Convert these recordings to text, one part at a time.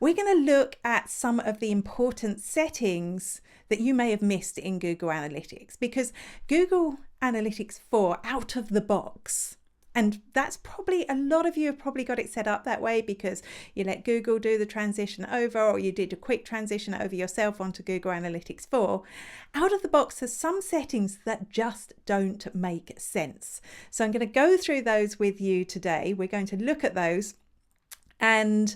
we're going to look at some of the important settings that you may have missed in Google Analytics, because Google Analytics 4 out of the box, and that's probably, a lot of you have probably got it set up that way because you let Google do the transition over, or you did a quick transition over yourself onto Google Analytics 4. Out of the box, there's some settings that just don't make sense. So I'm going to go through those with you today. We're going to look at those, and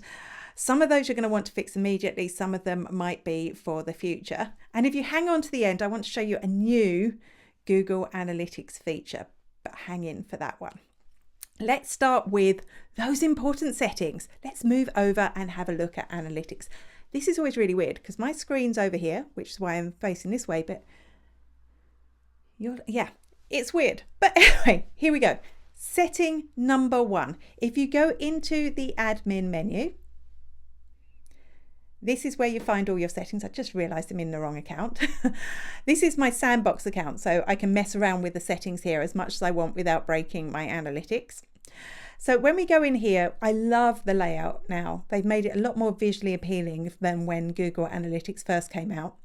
some of those you're going to want to fix immediately. Some of them might be for the future. And if you hang on to the end, I want to show you a new Google Analytics feature, but hang in for that one. Let's start with those important settings. Let's move over and have a look at analytics. This is always really weird because my screen's over here, which is why I'm facing this way, but it's weird. But anyway, here we go. Setting number 1. If you go into the admin menu, this is where you find all your settings. I just realized I'm in the wrong account. This is my sandbox account, so I can mess around with the settings here as much as I want without breaking my analytics. So when we go in here, I love the layout now. They've made it a lot more visually appealing than when Google Analytics first came out.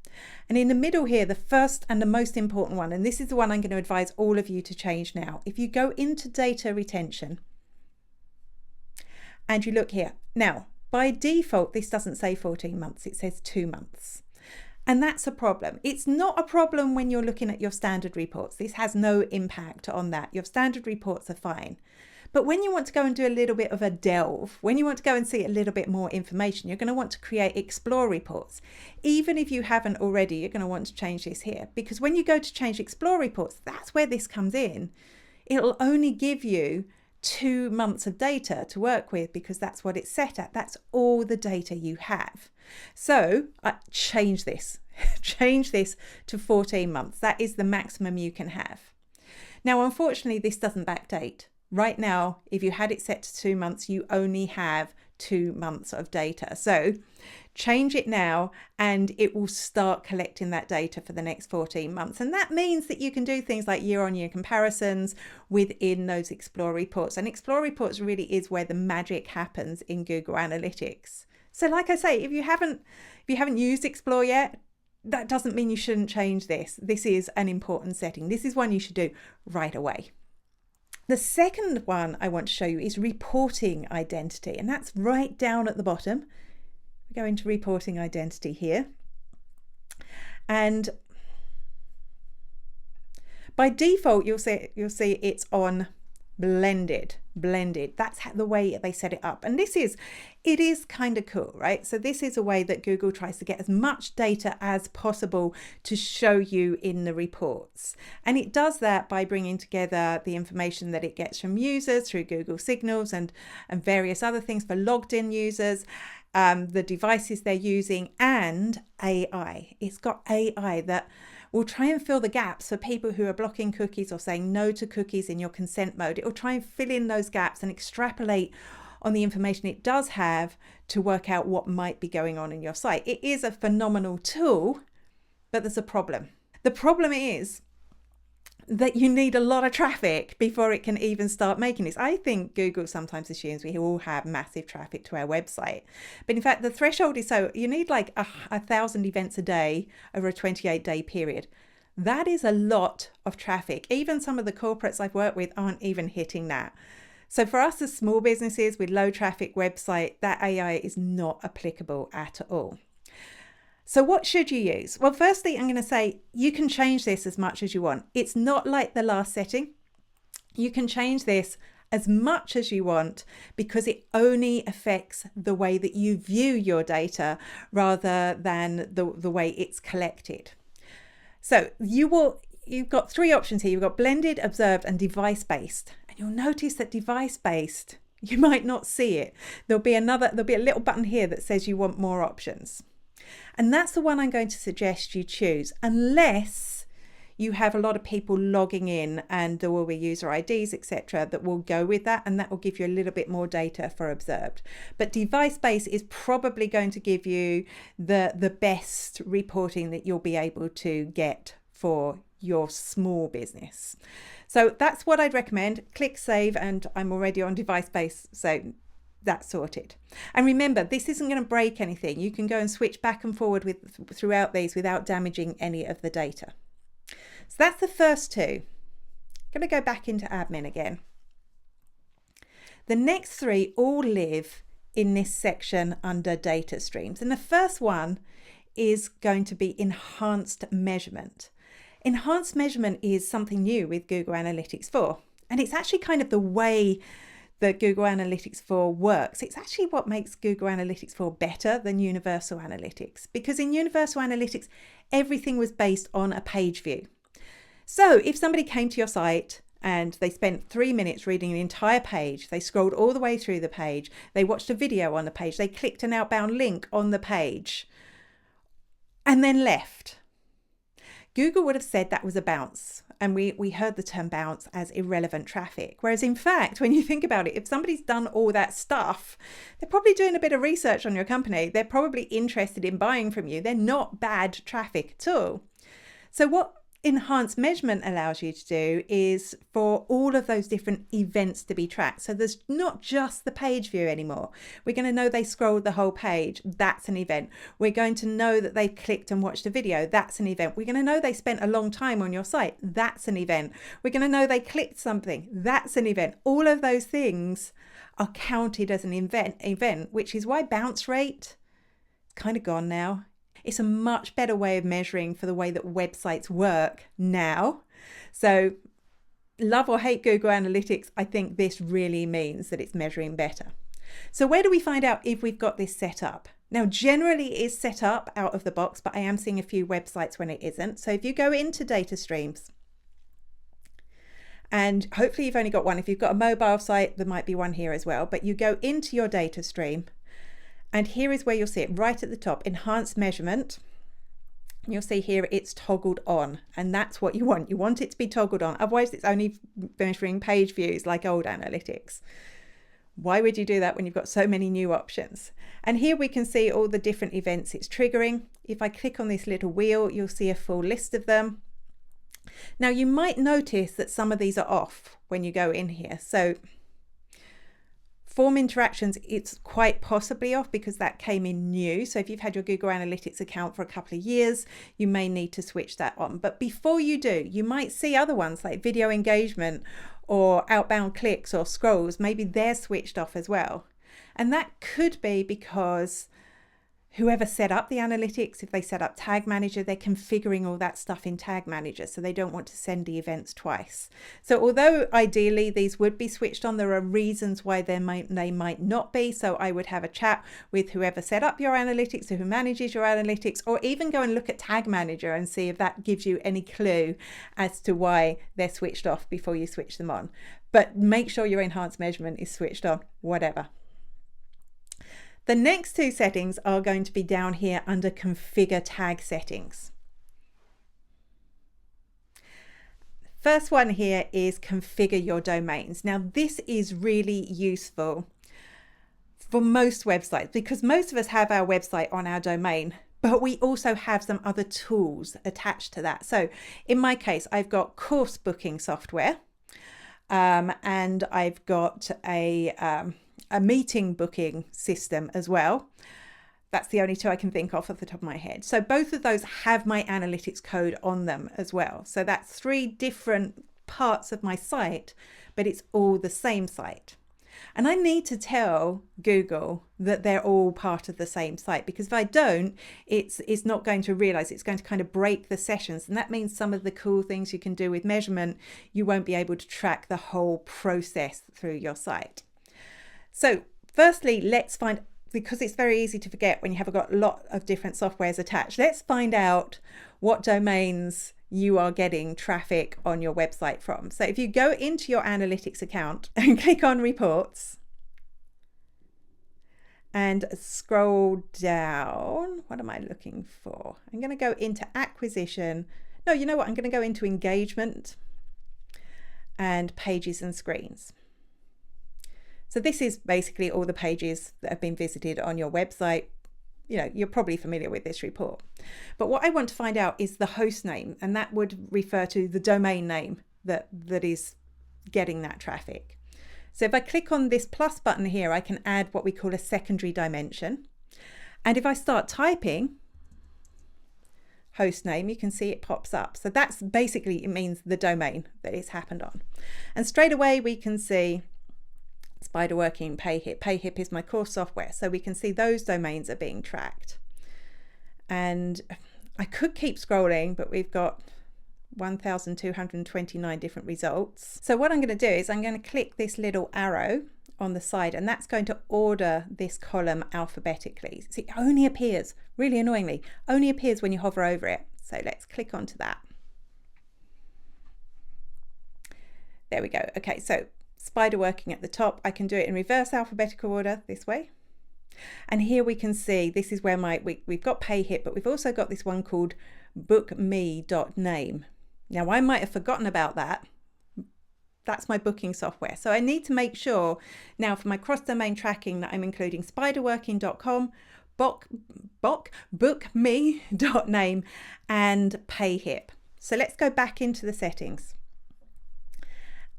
And in the middle here, the first and the most important one, and this is the one I'm going to advise all of you to change now. If you go into data retention and you look here, now, by default, this doesn't say 14 months, it says 2 months. And that's a problem. It's not a problem when you're looking at your standard reports. This has no impact on that. Your standard reports are fine. But when you want to go and do a little bit of a delve, when you want to go and see a little bit more information, you're going to want to create Explore reports. Even if you haven't already, you're going to want to change this here, because when you go to change Explore reports, that's where this comes in. It'll only give you 2 months of data to work with because that's what it's set at. That's all the data you have. So change this, change this to 14 months. That is the maximum you can have. Now, unfortunately, this doesn't backdate. Right now, if you had it set to 2 months, you only have 2 months of data. So change it now and it will start collecting that data for the next 14 months. And that means that you can do things like year-on-year comparisons within those Explore reports. And Explore reports really is where the magic happens in Google Analytics. So like I say, if you haven't used Explore yet, that doesn't mean you shouldn't change this. This is an important setting. This is one you should do right away. The second one I want to show you is reporting identity, and that's right down at the bottom. We go into reporting identity here, and by default you'll see it's on blended. That's the way they set it up, and it is kind of cool, right? So this is a way that Google tries to get as much data as possible to show you in the reports, and it does that by bringing together the information that it gets from users through Google Signals and various other things for logged in users, the devices they're using, and AI. It's got AI that will try and fill the gaps for people who are blocking cookies or saying no to cookies in your consent mode. It will try and fill in those gaps and extrapolate on the information it does have to work out what might be going on in your site. It is a phenomenal tool, but there's a problem. The problem is that you need a lot of traffic before it can even start making this. I think Google sometimes assumes we all have massive traffic to our website, but in fact the threshold is so you need like 1,000 events a day over a 28-day period. That is a lot of traffic. Even some of the corporates I've worked with aren't even hitting that. So for us as small businesses with low traffic website, that AI is not applicable at all. So what should you use? Well, firstly, I'm going to say you can change this as much as you want. It's not like the last setting. You can change this as much as you want because it only affects the way that you view your data rather than the way it's collected. So you've got 3 options here. You've got blended, observed, and device-based. And you'll notice that device-based, you might not see it. There'll be a little button here that says you want more options. And that's the one I'm going to suggest you choose, unless you have a lot of people logging in and there will be user IDs, etc., that will go with that, and that will give you a little bit more data for observed. But device-based is probably going to give you the best reporting that you'll be able to get for your small business. So that's what I'd recommend. Click save, and I'm already on device-based, so that's sorted. And remember, this isn't going to break anything. You can go and switch back and forward throughout these without damaging any of the data. So that's the first two. I'm going to go back into admin again. The next three all live in this section under data streams. And the first one is going to be enhanced measurement. Enhanced measurement is something new with Google Analytics 4. And it's actually kind of the way that Google Analytics 4 works. It's actually what makes Google Analytics 4 better than Universal Analytics, because in Universal Analytics, everything was based on a page view. So if somebody came to your site and they spent 3 minutes reading an entire page, they scrolled all the way through the page, they watched a video on the page, they clicked an outbound link on the page, and then left, Google would have said that was a bounce. And we heard the term bounce as irrelevant traffic. Whereas in fact, when you think about it, if somebody's done all that stuff, they're probably doing a bit of research on your company. They're probably interested in buying from you. They're not bad traffic at all. So what enhanced measurement allows you to do is for all of those different events to be tracked. So there's not just the page view anymore. We're going to know they scrolled the whole page. That's an event. We're going to know that they clicked and watched a video. That's an event. We're going to know they spent a long time on your site. That's an event. We're going to know they clicked something. That's an event. All of those things are counted as an event, which is why bounce rate is kind of gone now. It's a much better way of measuring for the way that websites work now. So love or hate Google Analytics, I think this really means that it's measuring better. So where do we find out if we've got this set up? Now, generally it is set up out of the box, but I am seeing a few websites when it isn't. So if you go into data streams, and hopefully you've only got one. If you've got a mobile site, there might be one here as well, but you go into your data stream. And here is where you'll see it right at the top, enhanced measurement. You'll see here it's toggled on, and that's what you want. You want it to be toggled on. Otherwise, it's only measuring page views like old analytics. Why would you do that when you've got so many new options? And here we can see all the different events it's triggering. If I click on this little wheel, you'll see a full list of them. Now, you might notice that some of these are off when you go in here. So form interactions, it's quite possibly off because that came in new. So if you've had your Google Analytics account for a couple of years, you may need to switch that on. But before you do, you might see other ones like video engagement or outbound clicks or scrolls. Maybe they're switched off as well. And that could be because whoever set up the analytics, if they set up Tag Manager, they're configuring all that stuff in Tag Manager, so they don't want to send the events twice. So although ideally these would be switched on, there are reasons why they might not be. So I would have a chat with whoever set up your analytics or who manages your analytics, or even go and look at Tag Manager and see if that gives you any clue as to why they're switched off before you switch them on. But make sure your enhanced measurement is switched on, whatever. The next two settings are going to be down here under Configure Tag Settings. First one here is Configure Your Domains. Now, this is really useful for most websites because most of us have our website on our domain, but we also have some other tools attached to that. So in my case, I've got course booking software, and I've got a meeting booking system as well. That's the only two I can think of off the top of my head. So both of those have my analytics code on them as well. So that's 3 different parts of my site, but it's all the same site. And I need to tell Google that they're all part of the same site, because if I don't, it's not going to realize. It's going to kind of break the sessions. And that means some of the cool things you can do with measurement, you won't be able to track the whole process through your site. So firstly, let's find, because it's very easy to forget when you have got a lot of different softwares attached, let's find out what domains you are getting traffic on your website from. So if you go into your analytics account and click on reports and scroll down, what am I looking for? I'm going to go into acquisition. No, you know what? I'm going to go into engagement and pages and screens. So this is basically all the pages that have been visited on your website. You know, you're probably familiar with this report. But what I want to find out is the host name, and that would refer to the domain name that is getting that traffic. So if I click on this plus button here, I can add what we call a secondary dimension. And if I start typing host name, you can see it pops up. So that's basically, it means the domain that it's happened on. And straight away we can see Spiderworking, PayHip. PayHip is my course software. So we can see those domains are being tracked. And I could keep scrolling, but we've got 1,229 different results. So what I'm going to do is I'm going to click this little arrow on the side, and that's going to order this column alphabetically. So it only appears, really annoyingly, only appears when you hover over it. So let's click onto that. There we go. Okay, so Spiderworking at the top, I can do it in reverse alphabetical order this way. And here we can see, this is where we've got PayHip, but we've also got this one called bookme.name. Now I might have forgotten about that. That's my booking software. So I need to make sure now for my cross-domain tracking that I'm including spiderworking.com, bookme.name and PayHip. So let's go back into the settings.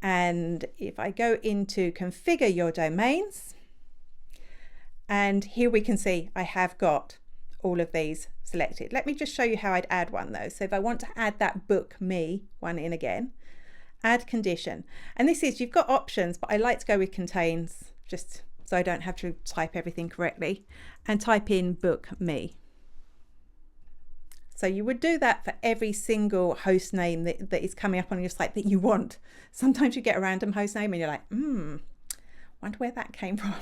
And if I go into configure your domains, and here we can see I have got all of these selected. Let me just show you how I'd add one though. So if I want to add that book me one in again, add condition. And this is, you've got options, but I like to go with contains just so I don't have to type everything correctly, and type in book me. So you would do that for every single host name that is coming up on your site that you want. Sometimes you get a random host name and you're like, wonder where that came from.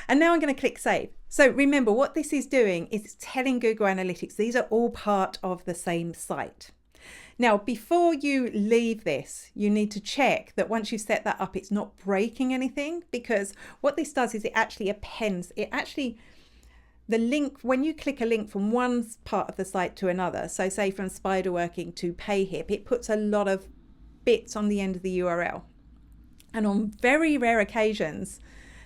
And now I'm going to click save. So remember, what this is doing is it's telling Google Analytics these are all part of the same site. Now, before you leave this, you need to check that once you set that up, it's not breaking anything, because what this does is it actually appends, the link, when you click a link from one part of the site to another, so say from Spiderworking to PayHip, it puts a lot of bits on the end of the URL. And on very rare occasions,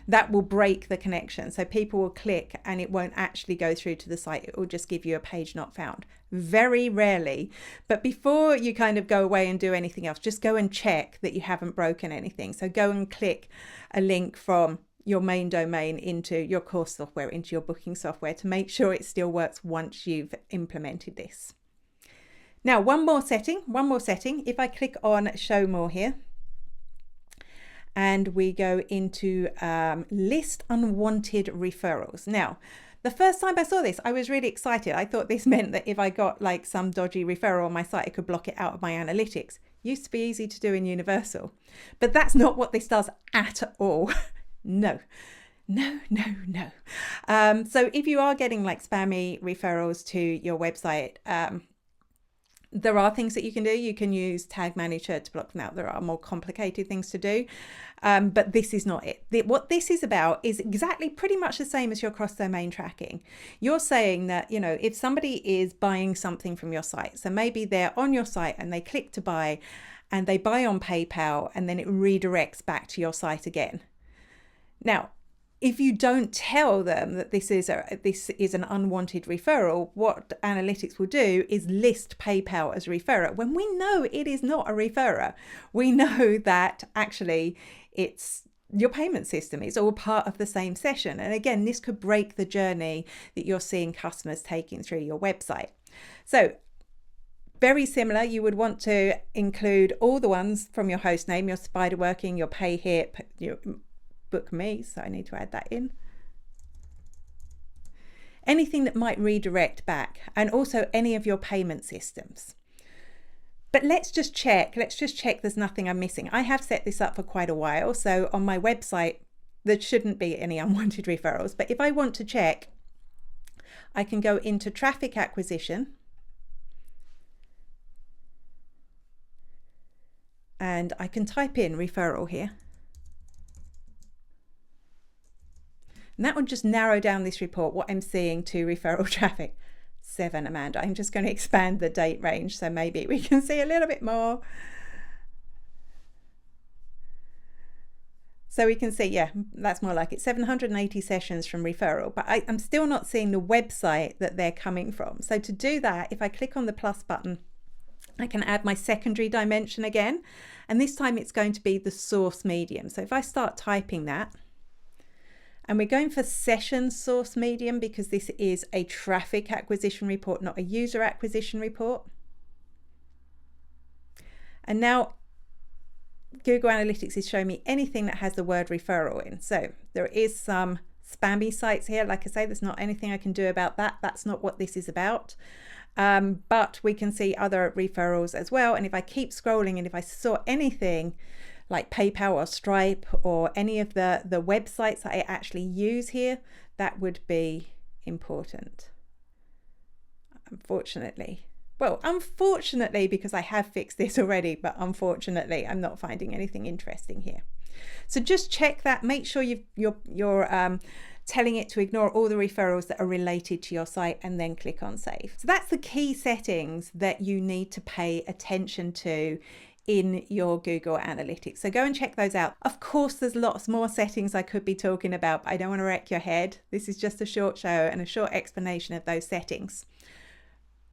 that will break the connection. So people will click and it won't actually go through to the site. It will just give you a page not found. Very rarely. But before you kind of go away and do anything else, just go and check that you haven't broken anything. So go and click a link from your main domain into your course software, into your booking software, to make sure it still works once you've implemented this. Now, one more setting. If I click on show more here, and we go into list unwanted referrals. Now, the first time I saw this, I was really excited. I thought this meant that if I got like some dodgy referral on my site, I could block it out of my analytics. Used to be easy to do in Universal, but that's not what this does at all. No. So if you are getting like spammy referrals to your website, there are things that you can do. You can use Tag Manager to block them out. There are more complicated things to do, but this is not it. What this is about is exactly pretty much the same as your cross-domain tracking. You're saying that, you know, if somebody is buying something from your site, so maybe they're on your site and they click to buy and they buy on PayPal, and then it redirects back to your site again. Now, if you don't tell them that this is an unwanted referral, what analytics will do is list PayPal as a referrer when we know it is not a referrer. We know that actually it's your payment system. It's all part of the same session. And again, this could break the journey that you're seeing customers taking through your website. So very similar, you would want to include all the ones from your host name, your Spiderworking, your PayHip, your Book Me, so I need to add that in. Anything that might redirect back, and also any of your payment systems. But let's just check there's nothing I'm missing. I have set this up for quite a while, so on my website there shouldn't be any unwanted referrals. But if I want to check, I can go into traffic acquisition, and I can type in referral here. And that would just narrow down this report, what I'm seeing, to referral traffic. 7, Amanda. I'm just going to expand the date range so maybe we can see a little bit more. So we can see, yeah, that's more like it. 780 sessions from referral, but I'm still not seeing the website that they're coming from. So to do that, if I click on the plus button, I can add my secondary dimension again, And this time it's going to be the source medium. So if I start typing that, and we're going for session source medium because this is a traffic acquisition report, not a user acquisition report. And now Google Analytics is showing me anything that has the word referral in. So there is some spammy sites here. Like I say, there's not anything I can do about that. That's not what this is about. But we can see other referrals as well. And if I keep scrolling and if I saw anything like PayPal or Stripe or any of the websites that I actually use here, that would be important. Unfortunately. Well, unfortunately, because I have fixed this already, but unfortunately, I'm not finding anything interesting here. So just check that. Make sure you're telling it to ignore all the referrals that are related to your site and then click on save. So that's the key settings that you need to pay attention to in your Google Analytics. So go and check those out. Of course, there's lots more settings I could be talking about, but I don't want to wreck your head. This is just a short show and a short explanation of those settings.